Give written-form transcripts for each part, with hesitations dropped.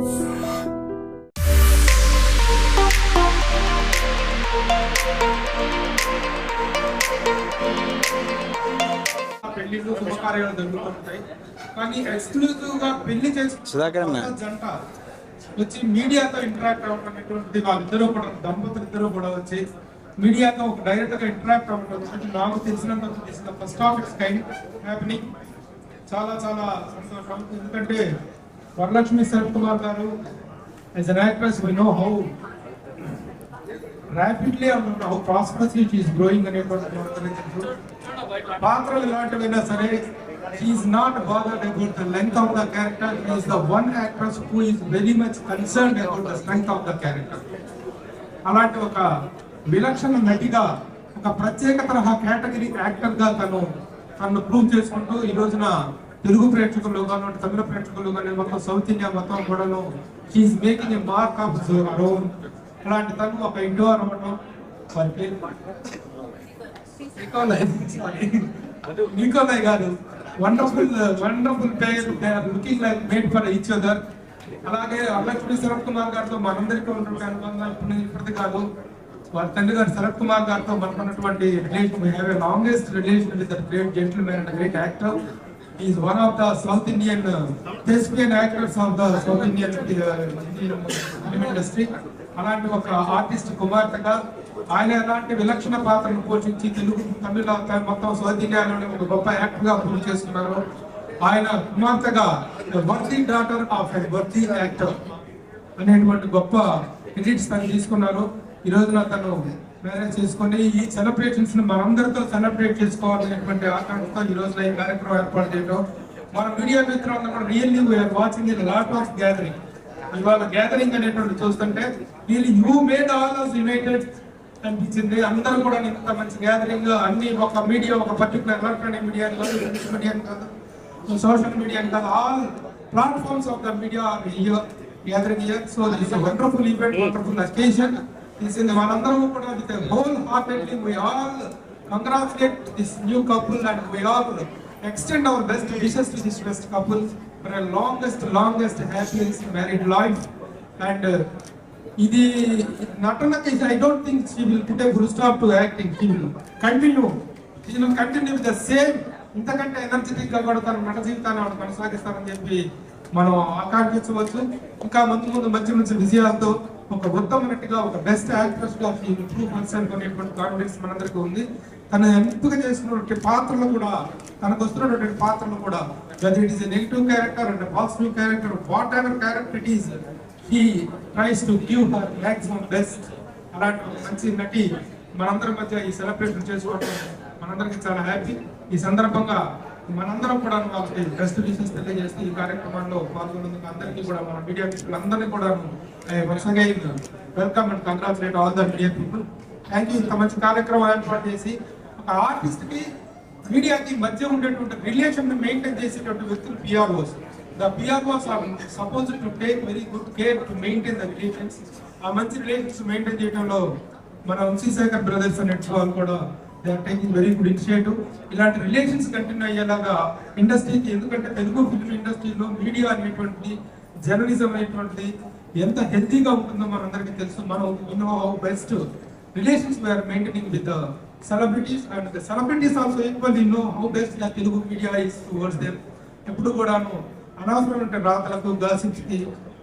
పెళ్లిళ్ళు శుభకార్యాలు జరుగుతుంటాయి, కానీ ఎక్స్క్లూజివ్ గా పెళ్లి చేసుకున్న జంట వచ్చి మీడియాతో ఇంటరాక్ట్ అవ్వడం అనేటువంటిది వాళ్ళిద్దరూ కూడా దంపతులు ఇద్దరు కూడా వచ్చి మీడియాతో ఒక డైరెక్ట్ గా ఇంటరాక్ట్ అవ్వడం నాకు తెలిసినంత first of its kind happening. చాలా చాలా సంతోషం. ఎందుకంటే వరలక్ష్మి శరత్ కుమార్ గారు as an actress we know how rapidly and how prosperously she is growing అనేటువంటి పాత్రలు ఎలాంటివైనా సరే she is not bothered about the length of the character. She is the one actress who is very much concerned about the strength of the character. అలాంటి ఒక విలక్షణ నటిగా ఒక ప్రత్యేక తరహా కేటగిరీ యాక్టర్ గా తను ప్రూవ్ చేసుకుంటూ ఈ రోజున తెలుగు ప్రేక్షకులు కానీ తమిళ ప్రేక్షకులు కానీ మొత్తం సౌత్ ఇండియా మొత్తం కూడా she is making a mark of her own. అలాంటి తను ఒక ఇండోర్ అవ్వడం వారి పేరు నికోలయ్ గారు వండర్ఫుల్ పేరు, they are looking like made for each other. అలాగే వరలక్ష్మి శరత్ కుమార్ గారితో మనందరికీ ఉన్నటువంటి అనుబంధం ఇప్పటిది కాదు, వారి తండ్రి గారు శరత్ కుమార్ గారితో మనకున్నటువంటి relation, we have a longest relation with that great gentleman and great actor. He is one of the South Indian thespian actors of the South Indian film industry. అలాంటి ఒక ఆర్టిస్ట్ కుమార్తెగా ఆయన ఎలాంటి విలక్షణ పాత్రను పోషించి తెలుగు తమిళ మొత్తం సౌత్ ఇండియాలోనే ఒక గొప్ప యాక్టర్ గా ప్రూవ్ చేస్తున్నారు. ఆయన కుమార్తెగా worthy daughter of a worthy actor అనేటువంటి గొప్ప క్రెడిట్స్ తను తీసుకున్నారు. ఈ రోజున తను మ్యారేజ్ చేసుకుని ఈ సెలబ్రేషన్స్ ని మనందరితో సెలబ్రేట్ చేసుకోవాలనేటువంటి ఆకాంక్షతో ఈ రోజున ఈ కార్యక్రమం ఏర్పాటు చేయడం, మన మీడియా మిత్రులందరూ కూడా really we are watching in lot of gathering. ఇవాళ గ్యాదరింగ్ అనేటువంటి చూస్తుంటే వీళ్ళు you made all us united అనిపించింది. అందరూ కూడా ఇంత మంచి గ్యాదరింగ్, అన్ని ఒక మీడియా, ఒక పర్టికులర్ ఎలక్ట్రానిక్ మీడియా కాదు, ఇంగ్లీష్ మీడియా కాదు, సోషల్ మీడియా కాదు, all platforms of the media are here gathering here. So this is wonderful event, wonderful occasion. మనందరం కూడా with whole heartedly we all congratulate this new couple and we all extend our best wishes to this best couple for a longest happiest married life. And ఇది నటనకి I don't think she will put a full stop to acting. She will continue with the same, ఇంతకంటే energetic గా కూడా తన నట జీవితాన్ని ఆవిడ కొనసాగిస్తారని చెప్పి మనం ఆకాంక్షించవచ్చు. ఇంకా మంచి విజయాలతో ఒక ఉత్తమనటిగా, ఒక బెస్ట్ యాక్ట్రెస్ గా అనేటువంటి కాన్ఫిడెన్స్ మనందరికీ ఉంది. తను ఎంపిక చేసినటువంటి పాత్రలు కూడా, తనకు వస్తున్నటువంటి పాత్రలు కూడా, whether it is a negative character and a positive character, whatever character it is, he tries to give her maximum best. అలాంటి మంచి నటి మనందరి మధ్య ఈ సెలబ్రేషన్ చేసుకోవడం మనందరికీ చాలా హ్యాపీ. ఈ సందర్భంగా మనందరం కూడా వాళ్ళకి బెస్ట్ విషెస్ తెలియజేస్తూ ఈ కార్యక్రమంలో పాల్గొన్నందుకు అందరికీ కూడా మన మీడియా పీపుల్ కూడా once again welcome and congratulate all the media people. Thank you. ఇంత మంచి కార్యక్రమం ఏర్పాటు చేసి ఒక ఆర్టిస్ట్ కి మీడియాకి మధ్య ఉండేటువంటి రిలేషన్ ని మెయింటైన్ చేసేటువంటి వ్యక్తులు PROs. The PROs are supposed to take very good care to maintain the relations. ఆ మంచి రిలేషన్స్ మెయింటైన్ చేయడంలో మన వంశీశేఖర్ బ్రదర్స్ అనే వాళ్ళు కూడా they are taking very good initiative. ఇలాంటి రిలేషన్స్ కంటిన్యూ అయ్యేలాగా ఇండస్ట్రీకి, ఎందుకంటే తెలుగు ఫిల్మ్ ఇండస్ట్రీలో మీడియా అనేటువంటిది, జర్నలిజం అనేటువంటిది ఎంత హెల్తీగా ఉంటుందో మనందరికీ తెలుసు. మనం know how best relations we are maintaining with the celebrities and the celebrities also equally know how best the Telugu media is towards them. ఎప్పుడు కూడాను అనవసరమైన రాతలకు, గాసిప్స్కి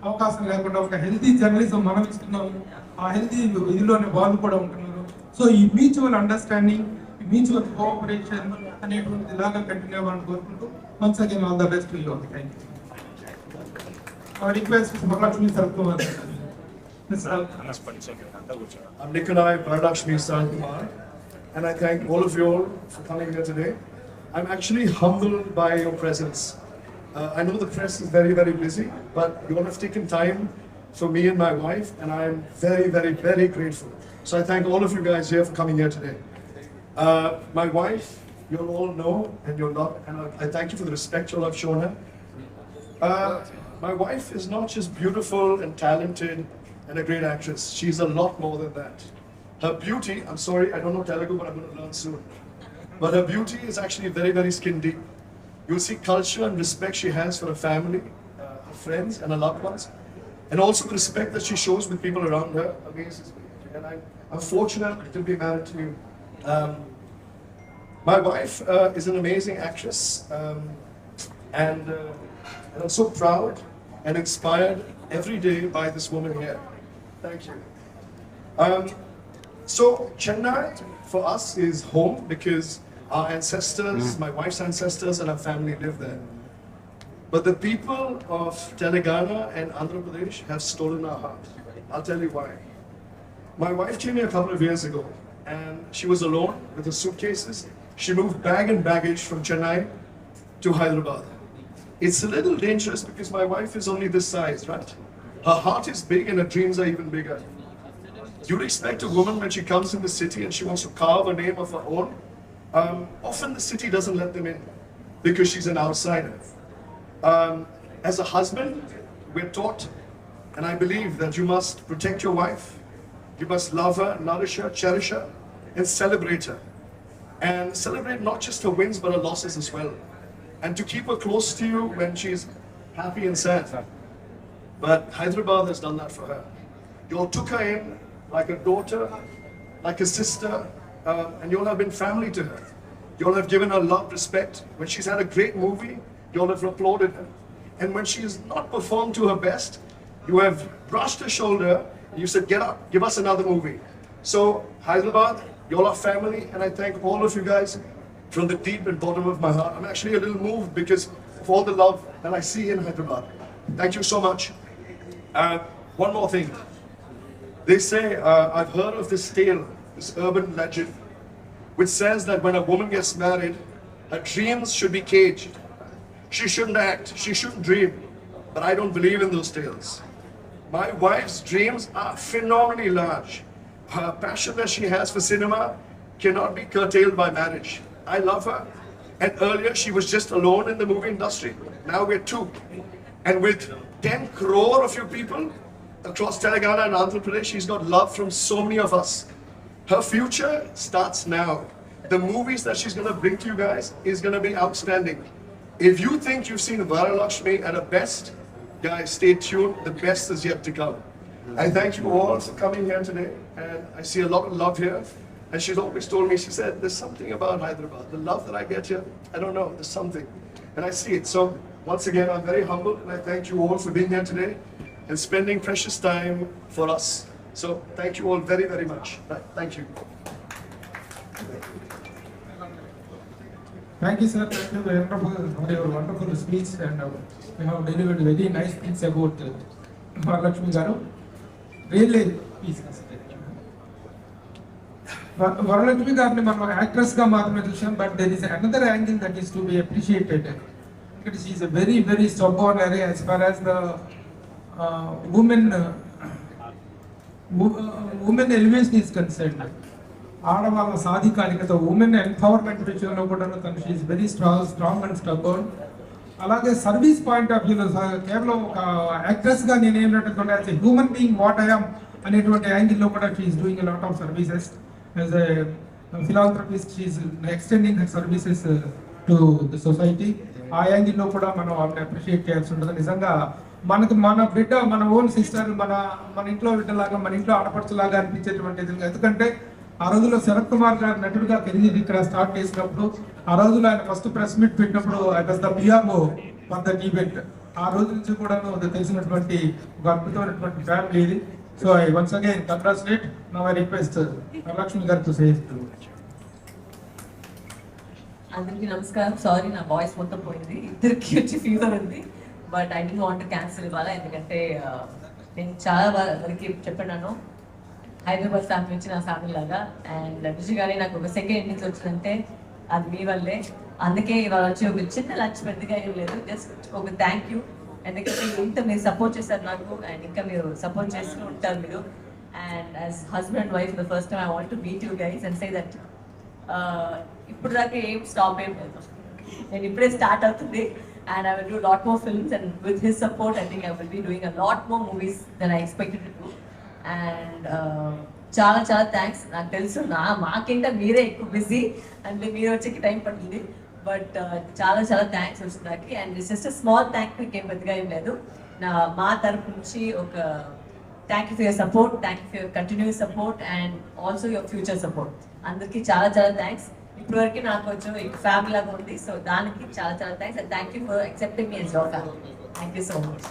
అవకాశం లేకుండా ఒక హెల్తీ జర్నలిజం మనం ఇస్తున్నాము. ఆ హెల్తీ ఇదిలోనే వాళ్ళు కూడా ఉంటున్నారు. సో ఈ మ్యూచువల్ అండర్స్టాండింగ్, మ్యూచువల్ కోఆపరేషన్ అనేటువంటి ఇలాగా కంటిన్యూ అవ్వాలని కోరుకుంటూ once again all the best to you. Thank you. I request Varalakshmi Sharath Kumar. I'm Nikolai Varalakshmi Sharath Kumar, and I thank all of you all for coming here today. I'm actually humbled by your presence. I know the press is very busy, but you all have taken time for me and my wife, and I am very grateful. So I thank all of you guys here for coming here today. My wife, you'll all know, and you'll not, and I thank you for the respect you all have shown her. My wife is not just beautiful and talented and a great actress. She's a lot more than that. Her beauty, I'm sorry, I don't know Telugu, but I'm going to learn soon. But her beauty is actually very skin deep. You'll see culture and respect she has for her family, her friends and her loved ones. And also the respect that she shows with people around her amazes me. And I'm fortunate to be married to you. My wife is an amazing actress, and I'm so proud and inspired every day by this woman here. Thank you. So Chennai for us is home because our ancestors, my wife's ancestors and our family live there. But the people of Telangana and Andhra Pradesh have stolen our heart. I'll tell you why. My wife came here a couple of years ago and she was alone with her suitcases. She moved bag and baggage from Chennai to Hyderabad. It's a little dangerous because my wife is only this size, right? Her heart is big and her dreams are even bigger. You'd expect a woman when she comes in the city and she wants to carve a name of her own. Often the city doesn't let them in because she's an outsider. As a husband, we're taught, and I believe that you must protect your wife. You must love her, nourish her, cherish her, and celebrate her. And celebrate not just her wins, but her losses as well. And to keep her close to you when she's happy and sad. But Hyderabad has done that for her. You all took her in like a daughter, like a sister, and you all have been family to her. You all have given her love, respect. When she's had a great movie, you all have applauded her. And when she has not performed to her best, you have brushed her shoulder and you said, get up, give us another movie. So Hyderabad, you all are family, and I thank all of you guys from the deep and bottom of my heart. I'm actually a little moved because of all the love that I see in Hyderabad. Thank you so much. One more thing. They say, I've heard of this tale, this urban legend, which says that when a woman gets married, her dreams should be caged. She shouldn't act, she shouldn't dream. But I don't believe in those tales. My wife's dreams are phenomenally large. Her passion that she has for cinema cannot be curtailed by marriage. I love her. And earlier she was just alone in the movie industry. Now we're two. And with 10 crore of you people across Telangana and Andhra Pradesh, she's got love from so many of us. Her future starts now. The movies that she's going to bring to you guys is going to be outstanding. If you think you've seen Varalakshmi at her best, guys, stay tuned. The best is yet to come. I thank you all for coming here today, and I see a lot of love here. And she's always told me, she said, there's something about Hyderabad. The love that I get here, I don't know, there's something. And I see it. So once again, I'm very humble, and I thank you all for being here today and spending precious time for us. So thank you all very, very much. Thank you. Thank you, sir. Thank you for your wonderful speech, and you have delivered very nice things about Varalakshmi garu. Really, please consider. Varalakshmi గారిని మనం actress గా మాత్రమే చూసాం, but there is another angle that is to be appreciated. Because she is a very, very stubborn area as far as the women elevation is concerned. ఆడవాళ్ళ సాధికారికత, women empowerment విషయంలో కూడా తను she is very strong and stubborn. అలాగే service point of వ్యూలో కేవలం ఒక actress గా నేను ఏమిటంటే as a human being what I am అనేటువంటి యాంగిల్లో కూడా she is doing a lot of services. As a philanthropist she is extending her services to the society. ఆ యాంగిల్లో కూడా మనం ఆమెను అప్రిషియేట్ చేయాల్సి ఉంటుంది. నిజంగా మనకు మన బిడ్డ, మన ఓన్ సిస్టర్, మన ఇంట్లో బిడ్డలాగా, మన ఇంట్లో ఆడపడుచులాగా అనిపించేటువంటిది. ఎందుకంటే ఆ రోజుల్లో శరత్ కుమార్ గారు నటుడుగా కెరీర్ ఇక్కడ స్టార్ట్ చేసినప్పుడు, ఆ రోజులో ఆయన ఫస్ట్ ప్రెస్ మీట్ పెట్టినప్పుడు I was the PRO for that event. ఆ రోజు నుంచి కూడా తెలిసినటువంటి ఒక అద్భుతమైనటువంటి ఫ్యామిలీ ఇది. So I once again congratulate. Now I request Varalakshmi గారు టు సే. అందరికీ నమస్కారం. సారీ, నా వాయిస్ మొత్తం పోయింది, ఇద్దరికి వచ్చి ఫీవర్ ఉంది. But I don't want to cancel ఇవ్వాలి, ఎందుకంటే నేను చాలా బాగా అందరికీ చెప్పాను, హైదరాబాద్ ఫ్యామిలీ నుంచి నా ఫ్యామిలీ లాగా. అండ్ విజయ్ నాకు ఒక సెకండ్ ఇన్నింగ్స్ వచ్చిందంటే అది మీ వల్లే. అందుకే ఇవాళ వచ్చి ఒక చిన్న లంచ్ పెద్దగా ఏం లేదు, జస్ట్ ఒక థ్యాంక్ యూ. ఎందుకంటే ఇంత మీరు సపోర్ట్ చేశారు నాకు, అండ్ ఇంకా మీరు సపోర్ట్ చేస్తూ ఉంటారు మీరు. And as husband and wife the first time I want to meet you guys and say that ఇప్పుడు దాకా ఏం స్టాప్ ఏం లేదు, నేను ఇప్పుడే స్టార్ట్ అవుతుంది. And I will do a lot more films, and with his support I think I will be doing a lot more movies than I expected to do. And చాలా చాలా థ్యాంక్స్. నాకు తెలుసు మాకింటే మీరే ఎక్కువ బిజీ, అంటే మీరు వచ్చేకి టైం పడుతుంది, బట్ చాలా చాలా థ్యాంక్స్ వచ్చిందాకి. And it's just small thank you, ఇంకేం పెద్దగా ఏం లేదు. మా తరపు నుంచి ఒక thank you for your support, thank you for your continuous support and also your future support. అందరికీ చాలా చాలా థ్యాంక్స్. ఇప్పటివరకు నాకు కొంచెం ఫ్యామిలీ లాగా ఉంది, సో దానికి చాలా చాలా thanks and thank you for accepting me as your family. Thank you so much.